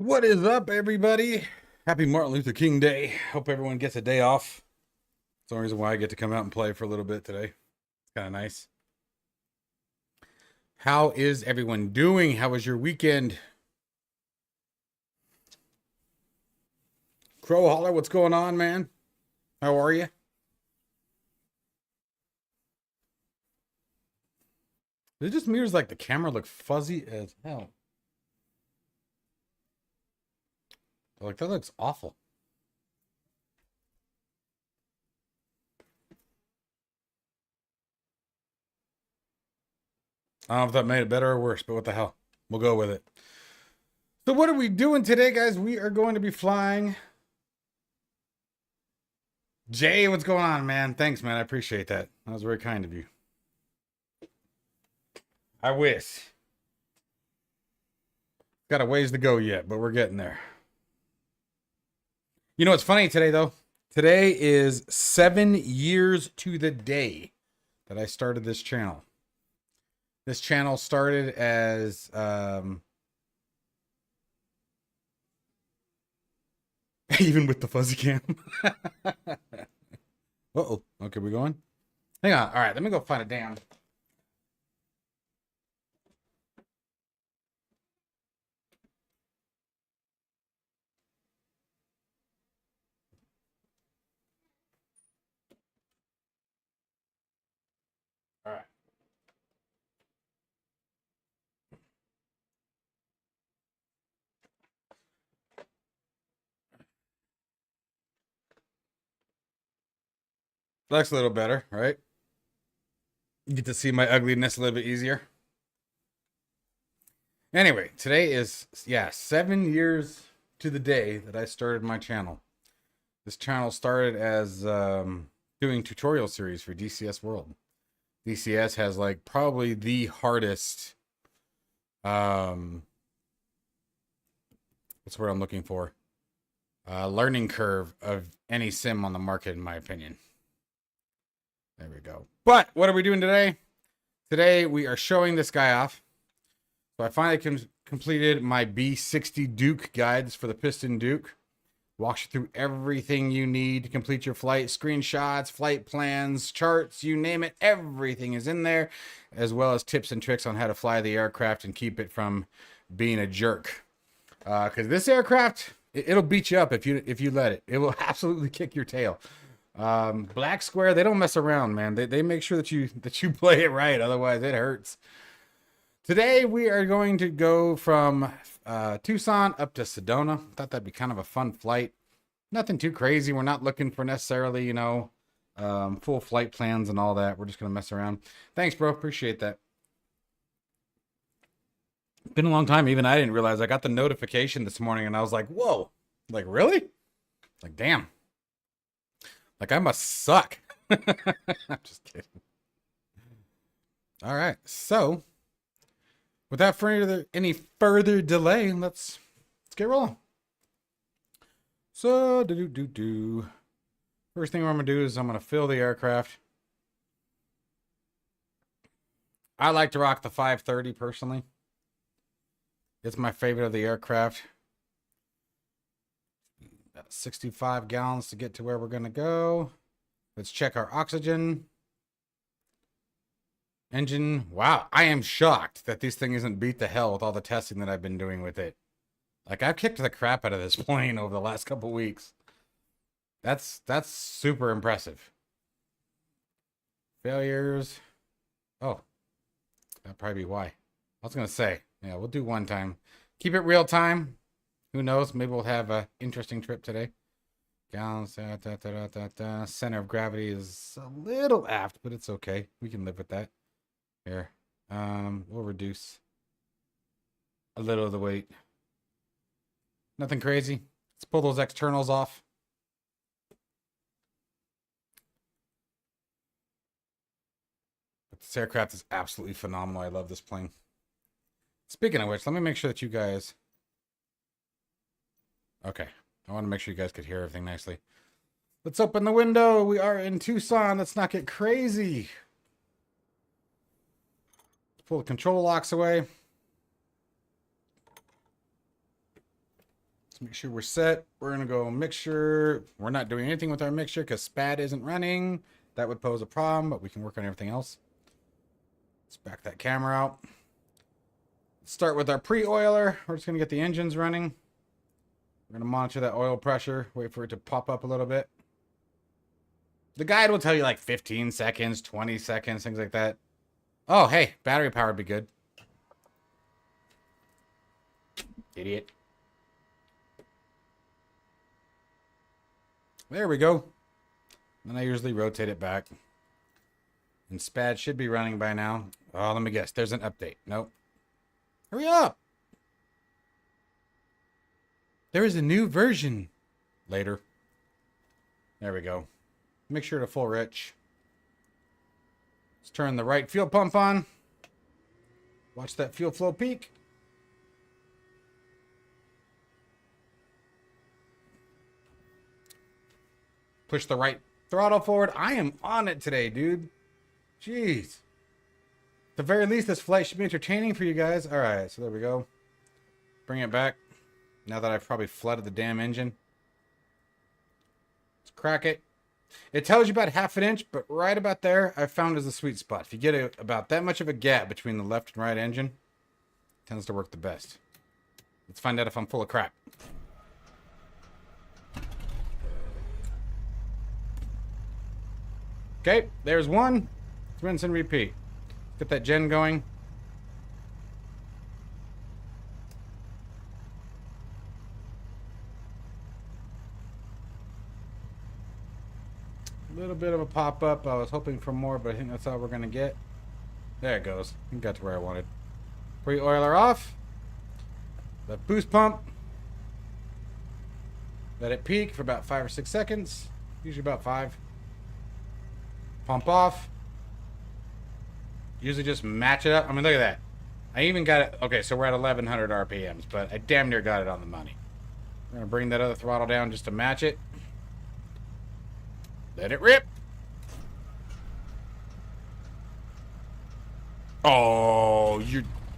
What is up, everybody? Happy Martin Luther King Day. Hope everyone gets a day off. It's the only reason why I get to come out and play for a little bit today. It's kind of nice. How is everyone doing? How was your weekend? Crow Holler, what's going on, man? How are you? It just mirrors like the camera look fuzzy as hell. Like, that looks awful. I don't know if that made it better or worse, but what the hell? We'll go with it. So what are we doing today, guys? We are going to be flying. Jay, what's going on, man? Thanks, man. I appreciate that. That was very kind of you. I wish. Got a ways to go yet, but we're getting there. You know what's funny today, though? Today is 7 years to the day that I started this channel. This channel started as even with the fuzzy cam. Uh-oh. Okay, we going? Hang on. All right, let me go find a damn. All right. Looks a little better, right? You get to see my ugliness a little bit easier. Anyway, today is, 7 years to the day that I started my channel. This channel started as doing tutorial series for DCS World. DCS has like probably the hardest, what's the word I'm looking for? Learning curve of any sim on the market, in my opinion. There we go. But what are we doing today? Today we are showing this guy off. So I finally completed my B60 Duke guides for the Piston Duke. Walks you through everything you need to complete your flight. Screenshots, flight plans, charts, you name it. Everything is in there, as well as tips and tricks on how to fly the aircraft and keep it from being a jerk. Because this aircraft, it'll beat you up if you let it. It will absolutely kick your tail. BlackSquare, they don't mess around, man. They make sure that you play it right, otherwise it hurts. Today we are going to go from Tucson up to Sedona. Thought that'd be kind of a fun flight. Nothing too crazy. We're not looking for necessarily, full flight plans and all that. We're just gonna mess around. Thanks, bro. Appreciate that. Been a long time. Even I didn't realize. I got the notification this morning and I was like, whoa. Like, really? Like, damn. Like, I must suck. I'm just kidding. All right. So, without any further delay, let's get rolling. So, first thing I'm gonna do is I'm gonna fill the aircraft. I like to rock the 530 personally. It's my favorite of the aircraft. About 65 gallons to get to where we're gonna go. Let's check our oxygen. Engine, wow, I am shocked that this thing isn't beat to hell with all the testing that I've been doing with it. Like, I've kicked the crap out of this plane over the last couple weeks. That's super impressive. Failures. Oh, that'd probably be why. I was gonna say, yeah, we'll do one time. Keep it real time. Who knows? Maybe we'll have an interesting trip today. Gallons, center of gravity is a little aft, but it's okay. We can live with that. Here, we'll reduce a little of the weight. Nothing crazy. Let's pull those externals off. But this aircraft is absolutely phenomenal. I love this plane. Speaking of which, let me make sure that you guys... Okay, I want to make sure you guys could hear everything nicely. Let's open the window. We are in Tucson. Let's not get crazy. Pull the control locks away. make sure we're set. We're gonna go mixture. We're not doing anything with our mixture because SPAD isn't running. That would pose a problem, but we can work on everything else. Let's back that camera out. Let's start with our pre-oiler. We're just gonna get the engines running. We're gonna monitor that oil pressure, wait for it to pop up a little bit. The guide will tell you like 15 seconds, 20 seconds, things like that. Oh, hey, battery power would be good. Idiot. There we go. Then I usually rotate it back. And SPAD should be running by now. Oh, let me guess. There's an update. Nope. Hurry up. There is a new version. Later. There we go. Make sure to full rich. Let's turn the right fuel pump on. Watch that fuel flow peak. Push the right throttle forward. I am on it today, dude. Jeez. At the very least, this flight should be entertaining for you guys. All right, so there we go. Bring it back. Now that I've probably flooded the damn engine. Let's crack it. It tells you about ½ an inch, but right about there, I've found is the sweet spot. If you get about that much of a gap between the left and right engine, it tends to work the best. Let's find out if I'm full of crap. Okay, there's one. Let's rinse and repeat. Get that gen going. A little bit of a pop-up. I was hoping for more, but I think that's all we're going to get. There it goes. I got to where I wanted. Pre-oiler off. The boost pump. Let it peak for about 5 or 6 seconds. Usually about 5. Pump off. Usually just match it up. I mean, look at that. I even got it. Okay, so we're at 1100 RPMs, but I damn near got it on the money. We're going to bring that other throttle down just to match it. Let it rip. Oh,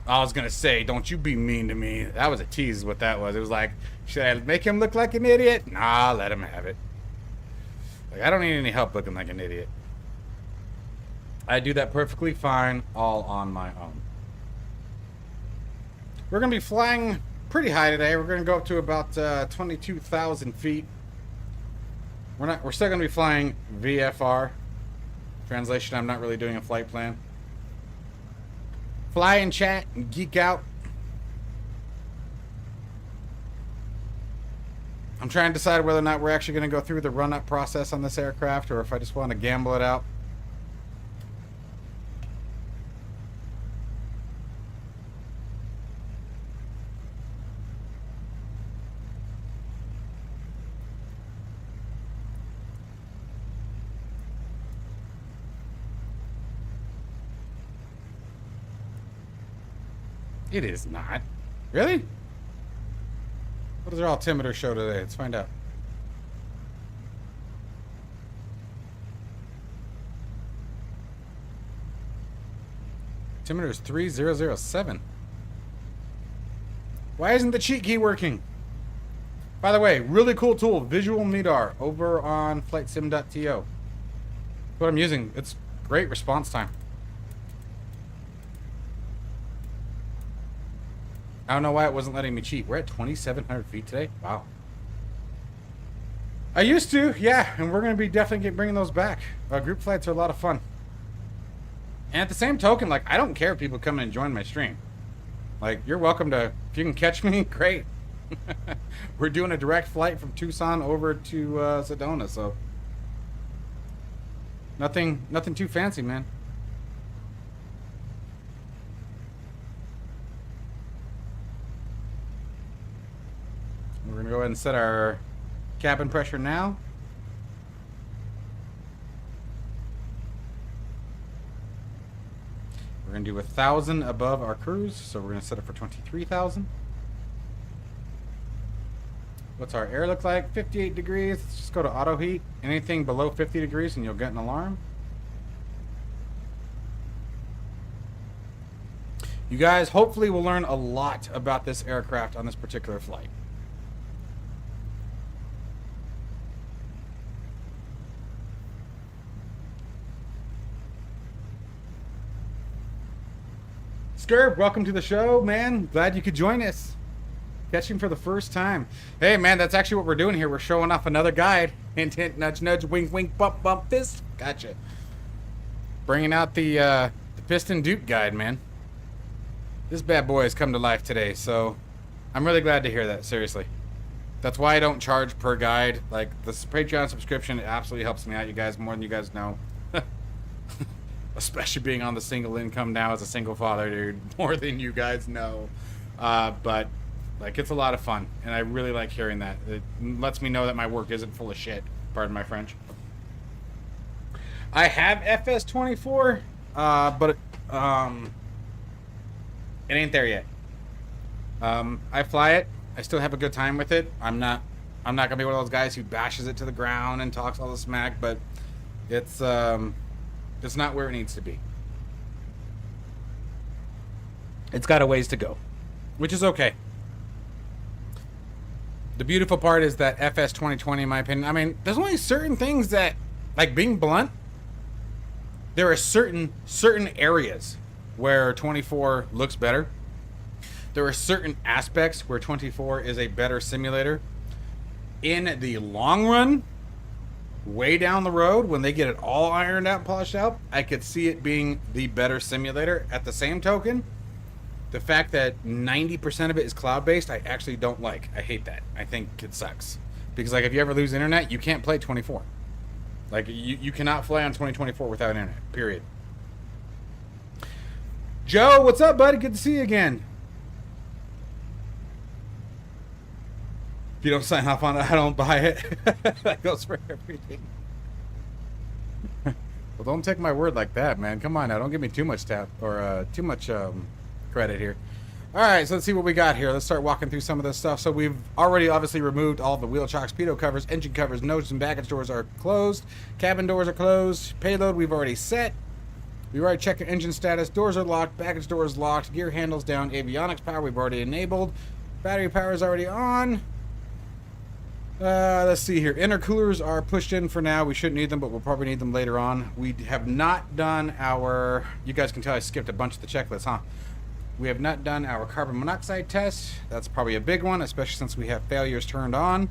I was going to say, don't you be mean to me. That was a tease is what that was. It was like, should I make him look like an idiot? Nah, let him have it. Like, I don't need any help looking like an idiot. I do that perfectly fine, all on my own. We're going to be flying pretty high today. We're going to go up to about 22,000 feet. We're still going to be flying VFR. Translation, I'm not really doing a flight plan. Fly and chat and geek out. I'm trying to decide whether or not we're actually going to go through the run-up process on this aircraft or if I just want to gamble it out. It is not. Really? What does our altimeter show today? Let's find out. Altimeter is 3007. Why isn't the cheat key working? By the way, really cool tool, Visual MEDAR, over on flightsim.to. What I'm using. It's great response time. I don't know why it wasn't letting me cheat. We're at 2,700 feet today. Wow. I used to, yeah, and we're going to be definitely bringing those back. Group flights are a lot of fun. And at the same token, like, I don't care if people come and join my stream. Like, you're welcome to, if you can catch me, great. We're doing a direct flight from Tucson over to Sedona, so nothing too fancy, man. We're going to go ahead and set our cabin pressure now. We're going to do 1,000 above our cruise, so we're going to set it for 23,000. What's our air look like? 58 degrees. Let's just go to auto heat. Anything below 50 degrees and you'll get an alarm. You guys hopefully will learn a lot about this aircraft on this particular flight. Skirb, welcome to the show, man. Glad you could join us. Catching for the first time. Hey, man, that's actually what we're doing here. We're showing off another guide. Hint, hint, nudge, nudge, wink, wink, bump, bump, fist. Gotcha. Bringing out the Piston Duke guide, man. This bad boy has come to life today, so I'm really glad to hear that, seriously. That's why I don't charge per guide. Like, this Patreon subscription, it absolutely helps me out, you guys, more than you guys know. Especially being on the single income now as a single father, dude. More than you guys know. But, like, it's a lot of fun. And I really like hearing that. It lets me know that my work isn't full of shit. Pardon my French. I have FS24, but it ain't there yet. I fly it. I still have a good time with it. I'm not gonna be one of those guys who bashes it to the ground and talks all the smack, but it's not where it needs to be. It's got a ways to go, which is okay. The beautiful part is that FS 2020, in my opinion, I mean, there's only certain things that, like, being blunt, there are certain areas where 24 looks better. There are certain aspects where 24 is a better simulator. In the long run, way down the road, when they get it all ironed out and polished out, I could see it being the better simulator. At the same token, the fact that 90% of it is cloud-based, I actually don't like. I hate that. I think it sucks. Because, like, if you ever lose internet, you can't play 24. Like, you cannot fly on 2024 without internet, period. Joe, what's up, buddy? Good to see you again. If you don't sign off on it, I don't buy it. That goes for everything. Well, don't take my word like that, man. Come on now. Don't give me too much credit here. All right, so let's see what we got here. Let's start walking through some of this stuff. So we've already obviously removed all the wheel chocks, speedo covers, engine covers, nose and baggage doors are closed. Cabin doors are closed. Payload we've already set. We've already checked the engine status. Doors are locked. Baggage doors locked. Gear handles down. Avionics power we've already enabled. Battery power is already on. Let's see here. Intercoolers are pushed in for now. We shouldn't need them, but we'll probably need them later on. We have not done our... You guys can tell I skipped a bunch of the checklists, huh? We have not done our carbon monoxide test. That's probably a big one, especially since we have failures turned on.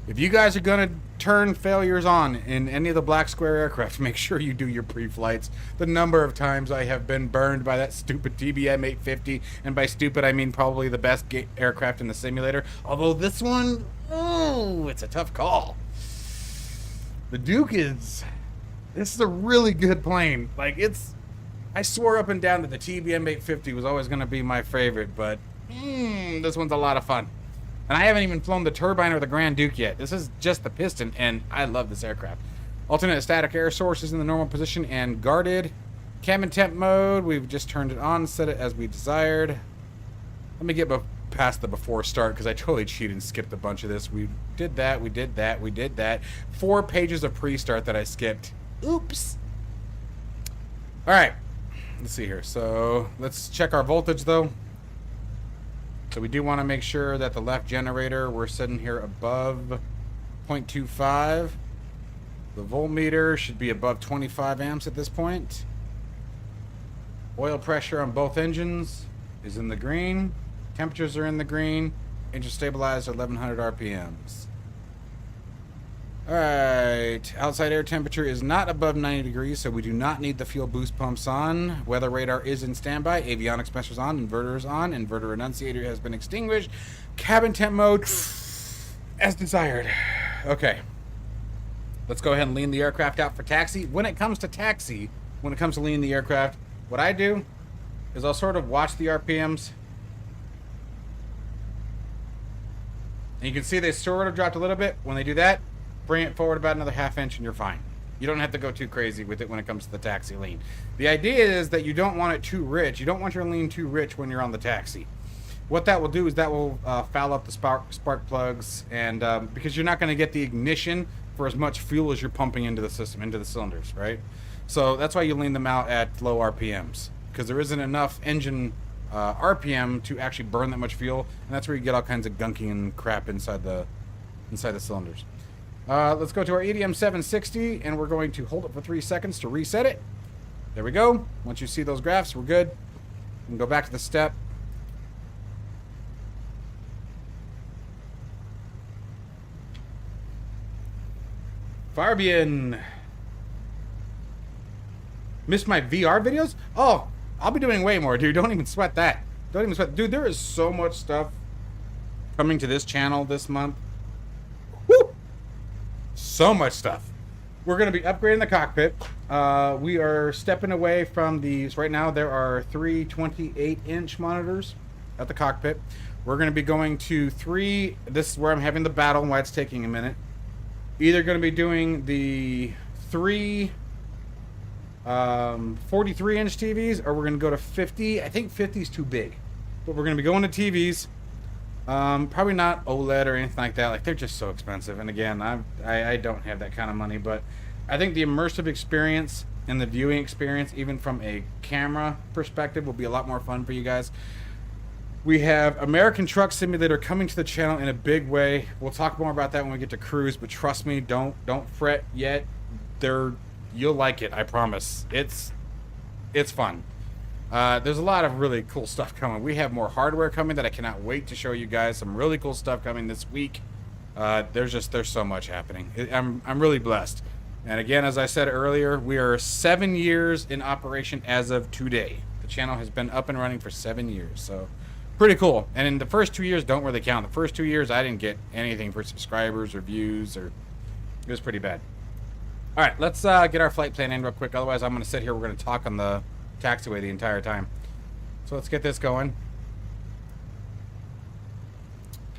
If you guys are going to turn failures on in any of the BlackSquare aircraft, make sure you do your pre-flights. The number of times I have been burned by that stupid TBM 850, and by stupid I mean probably the best aircraft in the simulator. Although this one, oh, it's a tough call. The Duke is... This is a really good plane. Like, it's... I swore up and down that the TBM 850 was always going to be my favorite, but this one's a lot of fun. And I haven't even flown the turbine or the Grand Duke yet. This is just the piston, and I love this aircraft. Alternate static air source is in the normal position and guarded. Cabin temp mode, we've just turned it on, set it as we desired. Let me get past the before start, because I totally cheated and skipped a bunch of this. We did that, we did that, we did that. 4 pages of pre-start that I skipped. Oops. All right. Let's see here. So let's check our voltage though. So we do want to make sure that the left generator, we're sitting here above 0.25. The voltmeter should be above 25 amps at this point. Oil pressure on both engines is in the green. Temperatures are in the green. Engine stabilized at 1100 RPMs. Alright, outside air temperature is not above 90 degrees, so we do not need the fuel boost pumps on. Weather radar is in standby. Avionics measures on. Inverter is on. Inverter annunciator has been extinguished. Cabin temp mode as desired. Okay. Let's go ahead and lean the aircraft out for taxi. When it comes to taxi, when it comes to leaning the aircraft, what I do is I'll sort of watch the RPMs. And you can see they sort of dropped a little bit. When they do that, bring it forward about another ½ inch and you're fine. You don't have to go too crazy with it when it comes to the taxi lean. The idea is that you don't want it too rich. You don't want your lean too rich when you're on the taxi. What that will do is that will foul up the spark plugs, and because you're not going to get the ignition for as much fuel as you're pumping into the system, into the cylinders, right? So that's why you lean them out at low RPMs, because there isn't enough engine RPM to actually burn that much fuel, and that's where you get all kinds of gunking and crap inside the cylinders. Let's go to our EDM 760, and we're going to hold it for 3 seconds to reset it. There we go. Once you see those graphs, we're good. and go back to the step. Fabian. Missed my VR videos? Oh, I'll be doing way more, dude. Don't even sweat that. Don't even sweat. Dude, there is so much stuff coming to this channel this month. Woo! So much stuff. We're going to be upgrading the cockpit. We are stepping away from these. Right now, there are 3 28-inch monitors at the cockpit. We're going to be going to 3. This is where I'm having the battle and why it's taking a minute. Either going to be doing the 3 43-inch TVs, or we're going to go to 50. I think 50 is too big. But we're going to be going to TVs. Probably not OLED or anything like that. Like, they're just so expensive. And again, I don't have that kind of money. But I think the immersive experience and the viewing experience, even from a camera perspective, will be a lot more fun for you guys. We have American Truck Simulator coming to the channel in a big way. We'll talk more about that when we get to Cruise, but trust me, don't fret yet. You'll like it, I promise. It's fun. There's a lot of really cool stuff coming. We have more hardware coming that I cannot wait to show you guys. Some really cool stuff coming this week. There's so much happening. I'm really blessed. And again, as I said earlier, we are 7 years in operation as of today. The channel has been up and running for 7 years, so pretty cool. And in the first 2 years, don't really count. The first 2 years, I didn't get anything for subscribers or views, or it was pretty bad. All right, let's get our flight plan in real quick. Otherwise, I'm going to sit here. We're going to talk on the taxiway the entire time. So let's get this going.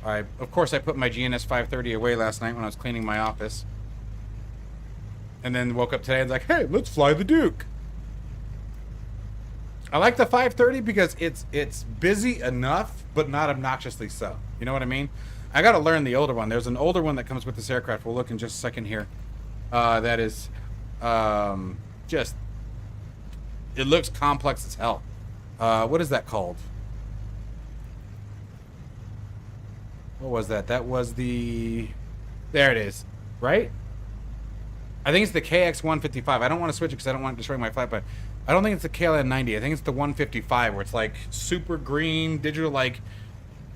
Of course, I put my GNS 530 away last night when I was cleaning my office. And then woke up today and was like, hey, let's fly the Duke. I like the 530 because it's busy enough, but not obnoxiously so. You know what I mean? I got to learn the older one. There's an older one that comes with this aircraft. We'll look in just a second here. That is just, it looks complex as hell. What is that called? What was that? That was the, there it is, right? I think it's the KX-155. I don't want to switch it because I don't want to destroy my flight, but I don't think it's the KLN-90. I think it's the 155 where it's like super green, digital, like,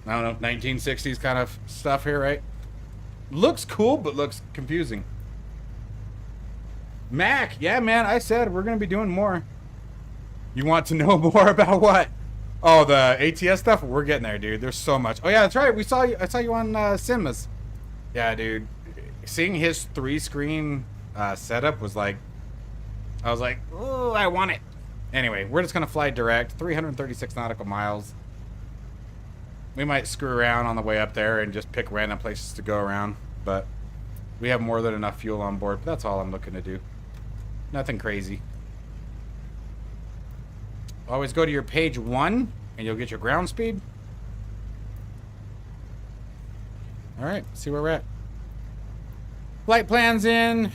I don't know, 1960s kind of stuff here, right? Looks cool, but looks confusing. Mac, yeah, man, I said we're going to be doing more. You want to know more about what? Oh, the ATS stuff? We're getting there, dude. There's so much. Oh, yeah, that's right. I saw you on Cinemas. Yeah, dude. Seeing his 3-screen setup was like, I was like, oh, I want it. Anyway, we're just going to fly direct, 336 nautical miles. We might screw around on the way up there and just pick random places to go around, but we have more than enough fuel on board. But that's all I'm looking to do. Nothing crazy. Always go to your page 1 and you'll get your ground speed. All right, see where we're at. Flight plans in.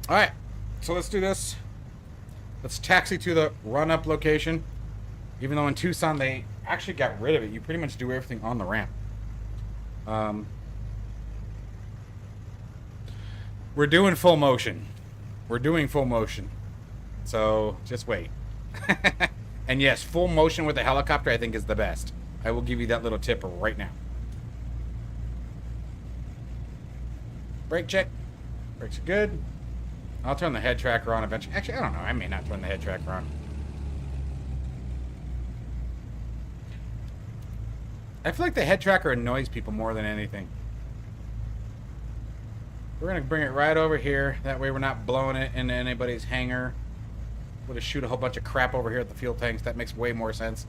All right, so let's do this. Let's taxi to the run-up location. Even though in Tucson they actually got rid of it, you pretty much do everything on the ramp. We're doing full motion. We're doing full motion. So just wait. And yes, full motion with a helicopter I think is the best. I will give you that little tip right now. Brake check. Brakes are good. I'll turn the head tracker on eventually. Actually, I don't know. I may not turn the head tracker on. I feel like the head tracker annoys people more than anything. We're going to bring it right over here. That way we're not blowing it into anybody's hangar. We'll just shoot a whole bunch of crap over here at the fuel tanks. That makes way more sense.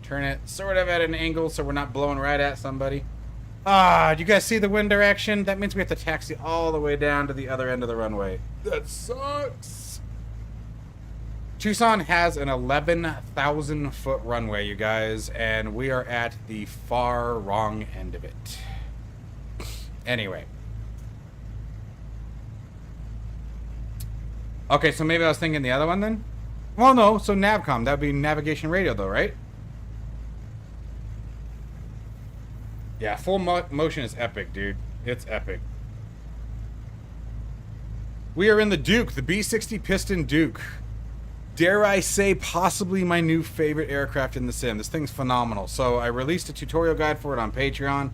Turn it sort of at an angle so we're not blowing right at somebody. Ah, do you guys see the wind direction? That means we have to taxi all the way down to the other end of the runway. That sucks. Tucson has an 11,000 foot runway, you guys, and we are at the far wrong end of it. Anyway. Okay, so maybe I was thinking the other one then? Well, no, so Navcom, that would be navigation radio though, right? Yeah, full motion is epic, dude. It's epic. We are in the Duke, the B60 Piston Duke. Dare I say, possibly my new favorite aircraft in the sim. This thing's phenomenal. So I released a tutorial guide for it on Patreon,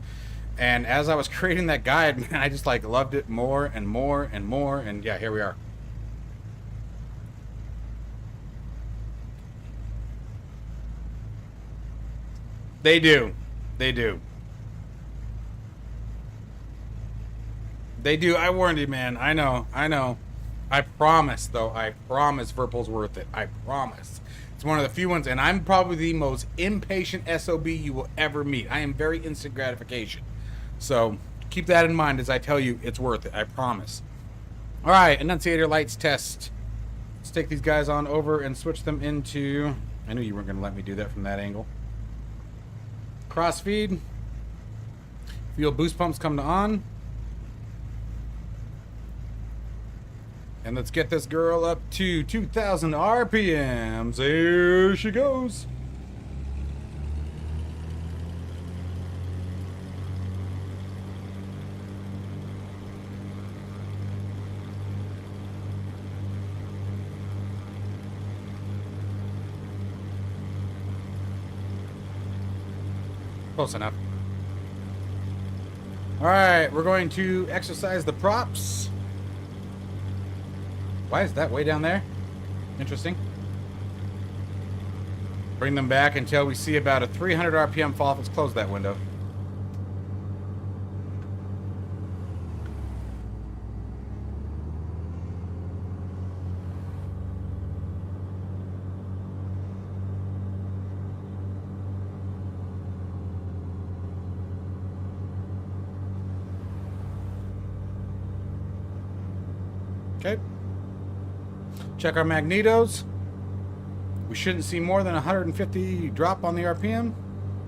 and as I was creating that guide, man, I just like loved it more and more and more, and yeah, here we are. They do. They do. They do. I warned you, man. I know. I know. I promise, though. I promise Virpil's worth it. I promise. It's one of the few ones, and I'm probably the most impatient SOB you will ever meet. I am very instant gratification. So keep that in mind as I tell you it's worth it. I promise. All right, enunciator lights test. Let's take these guys on over and switch them into... I knew you weren't going to let me do that from that angle. Crossfeed. Fuel boost pumps come to on. And let's get this girl up to 2,000 RPMs. There she goes. Close enough. All right, we're going to exercise the props. Why is that way down there? Interesting. Bring them back until we see about a 300 RPM fall. Let's close that window. Okay. Check our magnetos. We shouldn't see more than 150 drop on the RPM.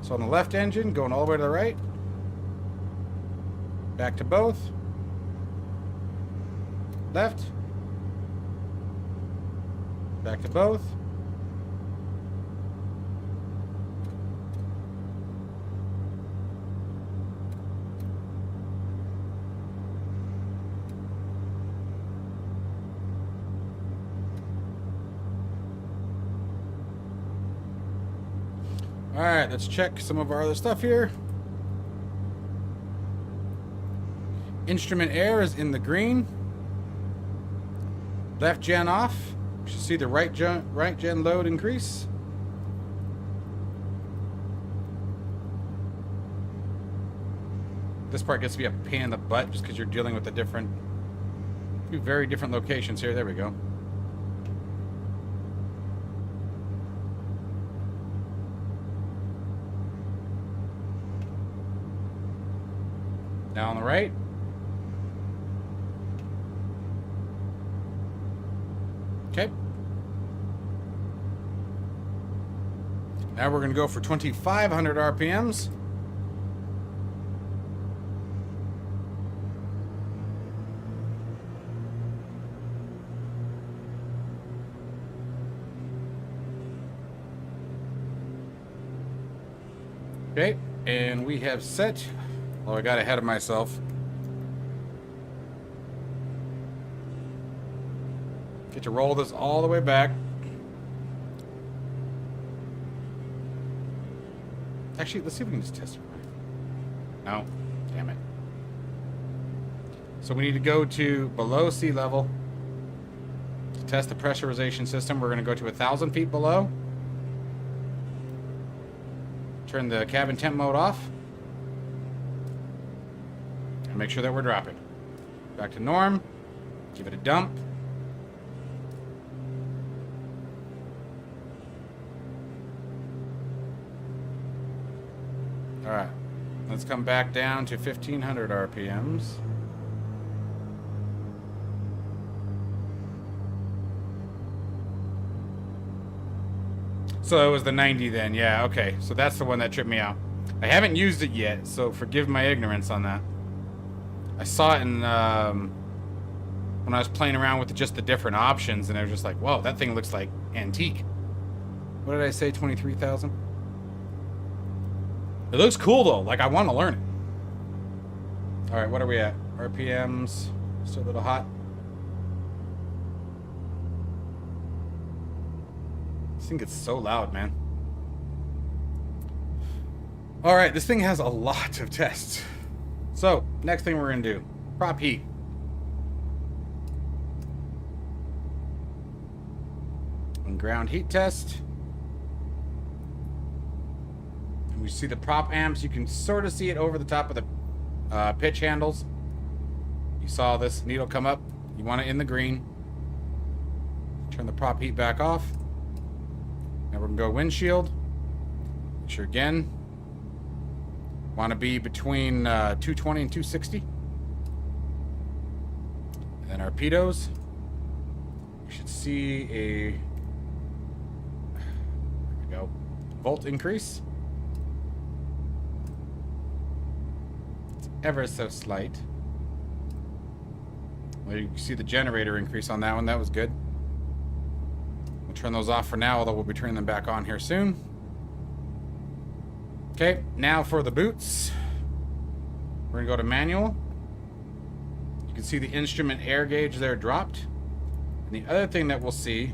So on the left engine, going all the way to the right. Back to both. Left. Back to both. Alright, let's check some of our other stuff here. Instrument air is in the green. Left gen off. You should see the right gen load increase. This part gets to be a pain in the butt just because you're dealing with two very different locations here. There we go. Now on the right. Okay. Now we're going to go for 2,500 RPMs. Okay, and we have set... Oh, I got ahead of myself. Get to roll this all the way back. Actually, let's see if we can just test it. No, damn it. So we need to go to below sea level to test the pressurization system. We're going to go to 1,000 feet below. Turn the cabin temp mode off. And make sure that we're dropping. Back to norm. Give it a dump. Alright. Let's come back down to 1,500 RPMs. So it was the 90 then. Yeah, okay. So that's the one that tripped me out. I haven't used it yet, so forgive my ignorance on that. I saw it in when I was playing around with just the different options, and I was just like, whoa, that thing looks like antique. What did I say, 23,000? It looks cool, though. Like, I want to learn it. All right, what are we at? RPMs, still a little hot. This thing gets so loud, man. All right, this thing has a lot of tests. So, next thing we're gonna do, prop heat. And ground heat test. And we see the prop amps. You can sort of see it over the top of the pitch handles. You saw this needle come up. You want it in the green. Turn the prop heat back off. Now we're gonna go windshield. Make sure again. Want to be between 220 and 260. And then our pitos. You should see a, there we go, volt increase. It's ever so slight. Well, you can see the generator increase on that one. That was good. We'll turn those off for now, although we'll be turning them back on here soon. Okay, now for the boots. We're gonna go to manual. You can see the instrument air gauge there dropped. And the other thing that we'll see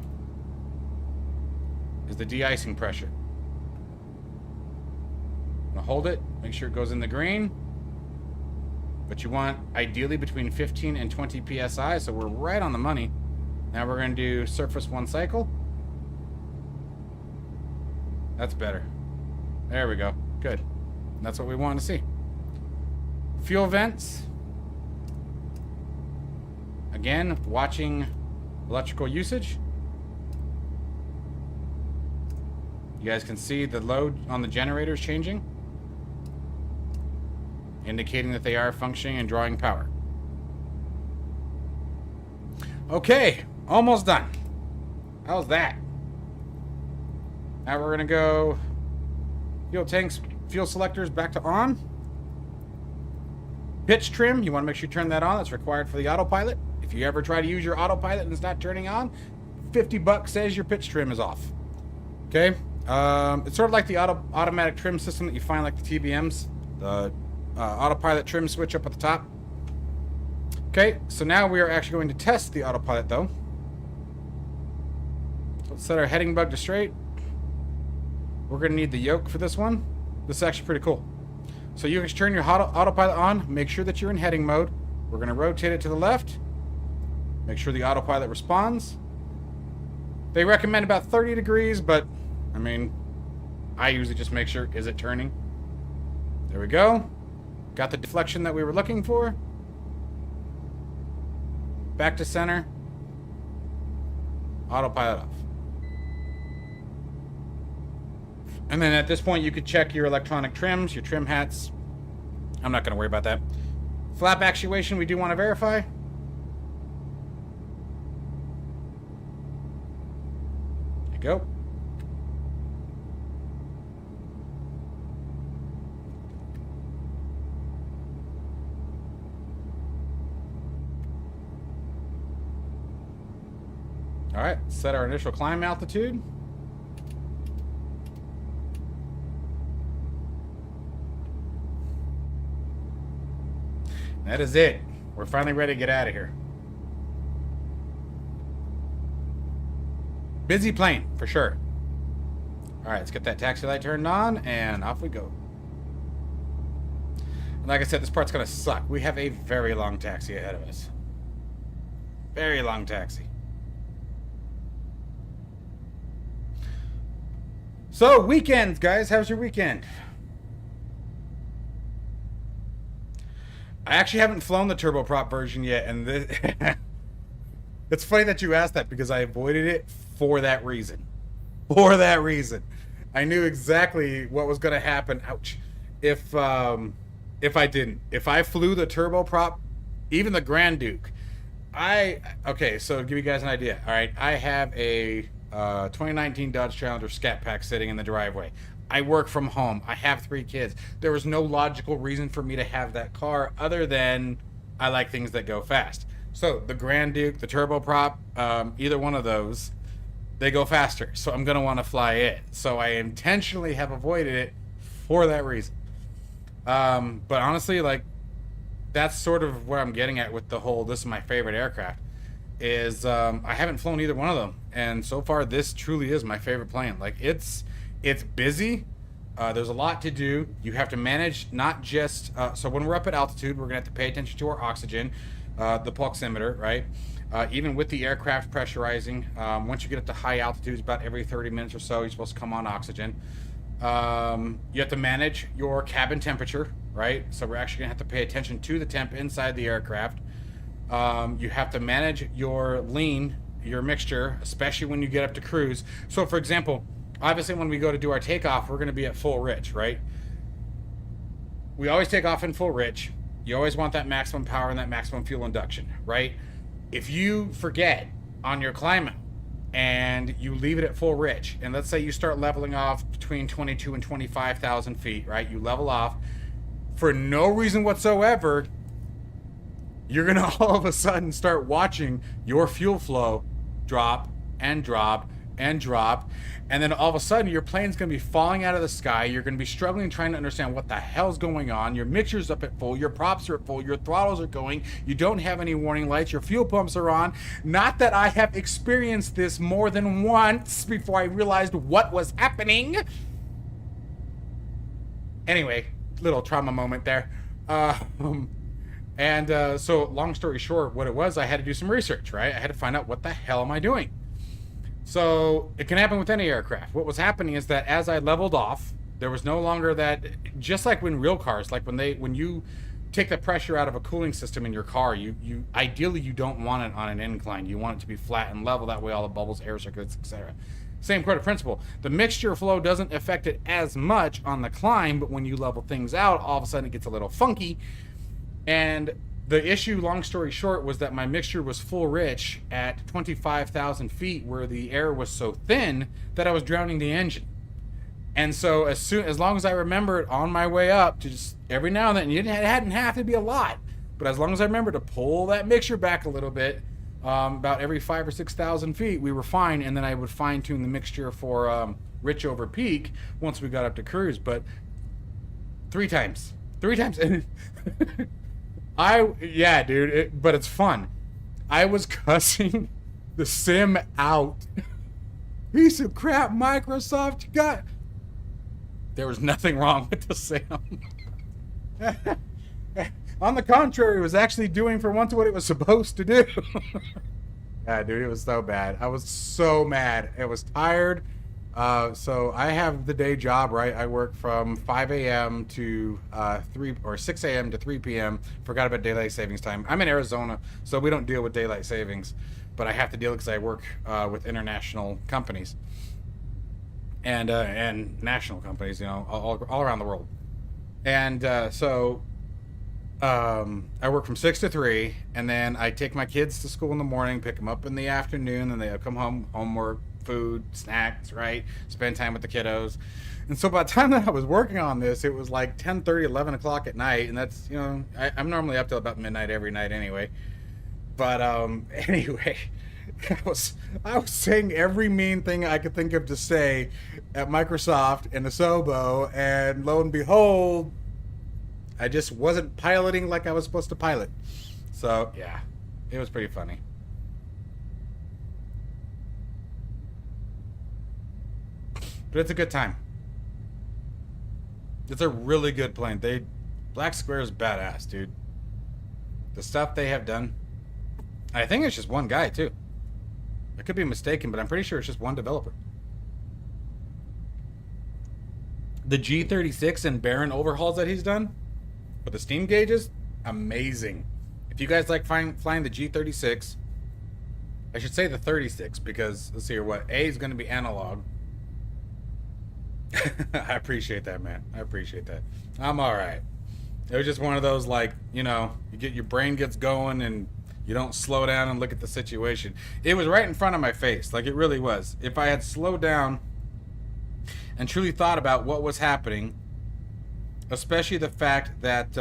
is the de-icing pressure. I'm gonna hold it, make sure it goes in the green. But you want ideally between 15 and 20 PSI, so we're right on the money. Now we're gonna do surface 1 cycle. That's better. There we go. Good. That's what we want to see. Fuel vents. Again, watching electrical usage. You guys can see the load on the generators changing, indicating that they are functioning and drawing power. Okay, almost done. How's that? Now we're gonna go fuel tanks, fuel selectors back to on. Pitch trim, you want to make sure you turn that on. That's required for the autopilot. If you ever try to use your autopilot and it's not turning on, $50 says your pitch trim is off. Okay, it's sort of like the automatic trim system that you find like the TBMs, the autopilot trim switch up at the top. Okay, so now we are actually going to test the autopilot though. Let's set our heading bug to straight. We're going to need the yoke for this one. This is actually pretty cool. So you can turn your autopilot on. Make sure that you're in heading mode. We're going to rotate it to the left. Make sure the autopilot responds. They recommend about 30 degrees, but I mean, I usually just make sure, is it turning? There we go. Got the deflection that we were looking for. Back to center. Autopilot off. And then at this point, you could check your electronic trims, your trim hats. I'm not going to worry about that. Flap actuation, we do want to verify. There you go. All right, set our initial climb altitude. That is it. We're finally ready to get out of here. Busy plane, for sure. All right, let's get that taxi light turned on, and off we go. And like I said, this part's going to suck. We have a very long taxi ahead of us. Very long taxi. So, weekends, guys. How's your weekend? I actually haven't flown the turboprop version yet, and it's funny that you asked that because I avoided it for that reason. For that reason. I knew exactly what was going to happen. Ouch. If I didn't. If I flew the turboprop, even the Grand Duke, okay, so to give you guys an idea. All right, I have a 2019 Dodge Challenger Scat Pack sitting in the driveway. I work from home. I have 3 kids. There was no logical reason for me to have that car other than I like things that go fast. So the Grand Duke, the turboprop, either one of those, they go faster. So I'm going to want to fly it. So I intentionally have avoided it for that reason. But honestly, like, that's sort of where I'm getting at with the whole, this is my favorite aircraft. is I haven't flown either one of them, and so far this truly is my favorite plane. Like it's busy. There's a lot to do. You have to manage not just so when we're up at altitude, we're gonna have to pay attention to our oxygen, the pulsimeter, right? Even with the aircraft pressurizing, once you get up to high altitudes, about every 30 minutes or so, you're supposed to come on oxygen. You have to manage your cabin temperature, right? So we're actually gonna have to pay attention to the temp inside the aircraft. You have to manage your lean, your mixture, especially when you get up to cruise. So for example, obviously when we go to do our takeoff, we're going to be at full rich, right? We always take off in full rich. You always want that maximum power and that maximum fuel induction, right? If you forget on your climb out and you leave it at full rich, and let's say you start leveling off between 22 and 25,000 feet, right? You level off for no reason whatsoever, you're going to all of a sudden start watching your fuel flow drop and drop and drop, and then all of a sudden your plane's going to be falling out of the sky. You're going to be struggling trying to understand what the hell's going on. Your mixture's up at full, your props are at full, your throttles are going, you don't have any warning lights, your fuel pumps are on. Not that I have experienced this more than once before I realized what was happening. Anyway, little trauma moment there. So long story short, what it was, I had to do some research, right? I had to find out what the hell am I doing. So it can happen with any aircraft. What was happening is that as I leveled off, there was no longer that, just like when real cars, like when you take the pressure out of a cooling system in your car, you ideally you don't want it on an incline. You want it to be flat and level. That way all the bubbles, air circuits, etc. Same sort of principle. The mixture flow doesn't affect it as much on the climb, but when you level things out, all of a sudden it gets a little funky. And the issue, long story short, was that my mixture was full rich at 25,000 feet, where the air was so thin that I was drowning the engine. And so as long as I remembered on my way up to just every now and then, it hadn't have to be a lot, but as long as I remember to pull that mixture back a little bit, about every 5,000 or 6,000 feet, we were fine. And then I would fine tune the mixture for rich over peak once we got up to cruise. But three times. And yeah, dude, but it's fun. I was cussing the sim out. Piece of crap, Microsoft, you got. There was nothing wrong with the sim. On the contrary, it was actually doing for once what it was supposed to do. Yeah, dude, it was so bad. I was so mad. I was tired. So I have the day job, right? I work from 5 a.m. to 6 a.m. to 3 p.m. Forgot about daylight savings time. I'm in Arizona, so we don't deal with daylight savings, but I have to deal because I work with international companies and national companies, you know, all around the world. And I work from 6 to 3, and then I take my kids to school in the morning, pick them up in the afternoon, and they come home, homework, food, snacks, right? Spend time with the kiddos. And so by the time that I was working on this, it was like 10:30, 11 o'clock at night. And that's, you know, I'm normally up till about midnight every night anyway. But anyway, I was saying every mean thing I could think of to say at Microsoft and Asobo, and lo and behold, I just wasn't piloting like I was supposed to pilot. So yeah, it was pretty funny. But it's a good time. It's a really good plane. BlackSquare is badass, dude. The stuff they have done. I think it's just one guy, too. I could be mistaken, but I'm pretty sure it's just one developer. The G36 and Baron overhauls that he's done for the steam gauges, amazing. If you guys like flying the G36, I should say the 36, because let's see here, what A is going to be analog. I appreciate that, man. I appreciate that. I'm all right. It was just one of those, like, you know, your brain gets going and you don't slow down and look at the situation. It was right in front of my face, like it really was. If I had slowed down and truly thought about what was happening, especially the fact that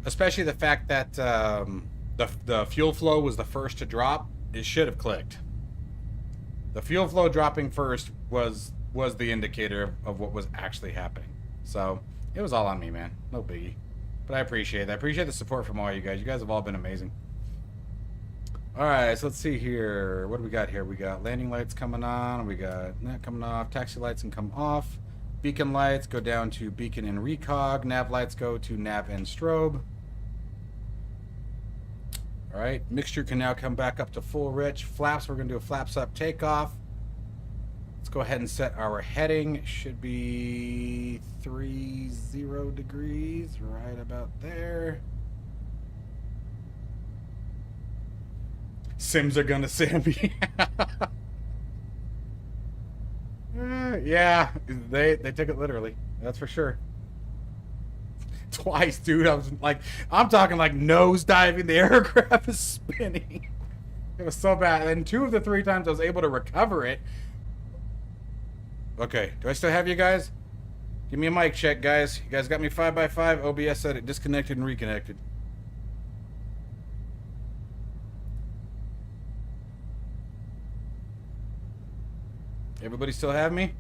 especially the fact that the fuel flow was the first to drop, it should have clicked. The fuel flow dropping first was the indicator of what was actually happening. So it was all on me, man. No biggie. But I appreciate that. I appreciate the support from all you guys. You guys have all been amazing. All right, so let's see here. What do we got here? We got landing lights coming on. We got that coming off. Taxi lights can come off. Beacon lights go down to beacon and recog. Nav lights go to nav and strobe. All right, mixture can now come back up to full rich. Flaps, we're going to do a flaps up takeoff. Let's go ahead and set our heading. It should be 30 degrees, right about there. Sims are gonna send me. Yeah, they took it literally. That's for sure. Twice, dude. I'm talking like nose diving. The aircraft is spinning. It was so bad. And 2 of the 3 times I was able to recover it. Okay, do I still have you guys? Give me a mic check, guys. You guys got me 5x5. OBS said it disconnected and reconnected. Everybody still have me?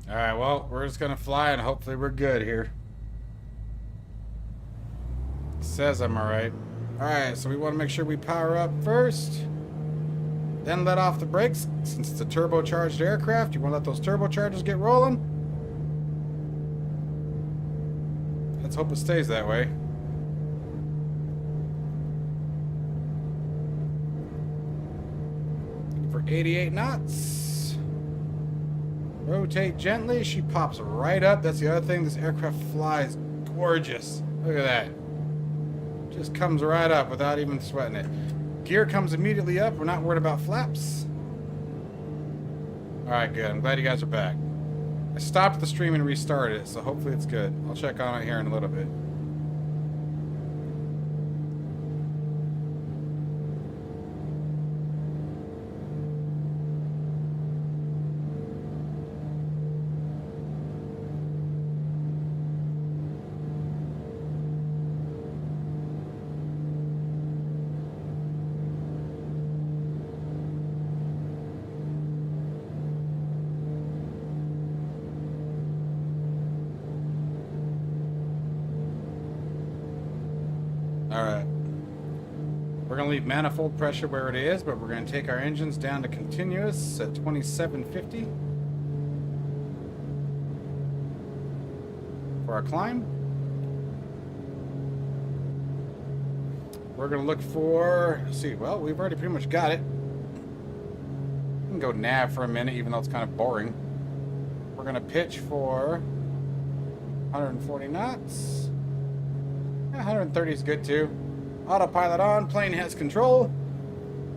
Alright, well, we're just gonna fly and hopefully we're good here. It says I'm alright. Alright, so we want to make sure we power up first. Then let off the brakes. Since it's a turbocharged aircraft, you want to let those turbochargers get rolling. Let's hope it stays that way. Looking for 88 knots. Rotate gently. She pops right up. That's the other thing. This aircraft flies gorgeous. Look at that. Just comes right up without even sweating it. Gear comes immediately up. We're not worried about flaps. Alright, good. I'm glad you guys are back. I stopped the stream and restarted it, so hopefully it's good. I'll check on it here in a little bit. Alright. We're going to leave manifold pressure where it is, but we're going to take our engines down to continuous at 2750 for our climb. We're going to look for, let's see, well, we've already pretty much got it. We can go nav for a minute, even though it's kind of boring. We're going to pitch for 140 knots. 130 is good too. Autopilot on, plane has control.